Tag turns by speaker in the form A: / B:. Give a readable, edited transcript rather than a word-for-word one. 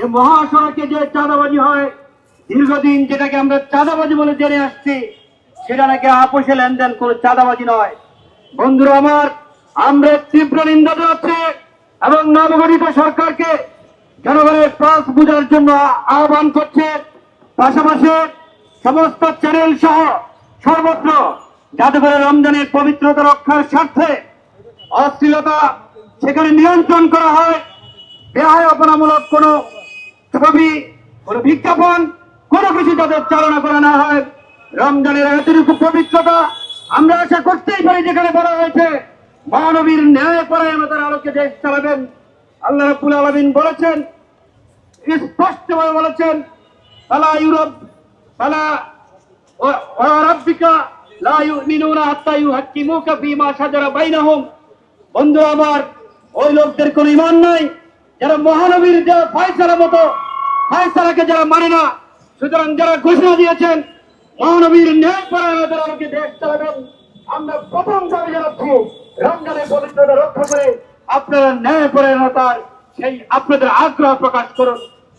A: যে মহাসড়কে যে চাঁদাবাজি হয়, দীর্ঘদিন যেটাকে আমরা চাঁদাবাজি বলে জেনে আসছি, সেটা নাকি আপোষে লেনদেন করে চাঁদাবাজি নয়। বন্ধুরা আমার, আমরা তীব্র নিন্দা জানাচ্ছি এবং নবগঠিত সরকারকে জনগণের প্রাস বোঝার জন্য আহ্বান করছে। পাশাপাশি সমস্ত চ্যানেল সহ সর্বত্র যাতে করে রমজানের পবিত্রতা রক্ষার স্বার্থে অশ্লীলতা সেখানে নিয়ন্ত্রণ করা হয়, বেহায়াপনামূলক কোনো ছবি, কোনো বিজ্ঞাপন, কোনো কিছু যাতে চালনা করা না হয়। রমজানের এতটুকু পবিত্রতা আমরা আশা করতেই পারি, যেখানে বলা হয়েছে মহানবীর ন্যায় পরায়ণতার আলোকে দেশ চালাবেন। আল্লাহ রাব্বুল আলামিন বলেছেন, স্পষ্টভাবে বলেছেন, ফালা ইউরাব ফালা ওয়া রাব্বিকা লা ইউমিনুনা হাত্তা ইউহাক্কিমুকা ফীমা শাজারা বাইনাহুম। বন্ধু আমার, ওই লোকদের কোনো ঈমান নাই যারা মহানবীর যে ফয়সালা মতো ফয়সালাকে যারা মানে না। সুতরাং যারা ঘোষণা দিয়েছেন মহানবীর ন্যায় পরায়ণতার আলোকে দেশ চালাবেন, আমরা প্রথম দাবি জানাচ্ছি রমজানের পবিত্রতা রক্ষা করে আপনারা ন্যায় পরায়ণতার সেই আপনাদের আগ্রহ প্রকাশ করুন।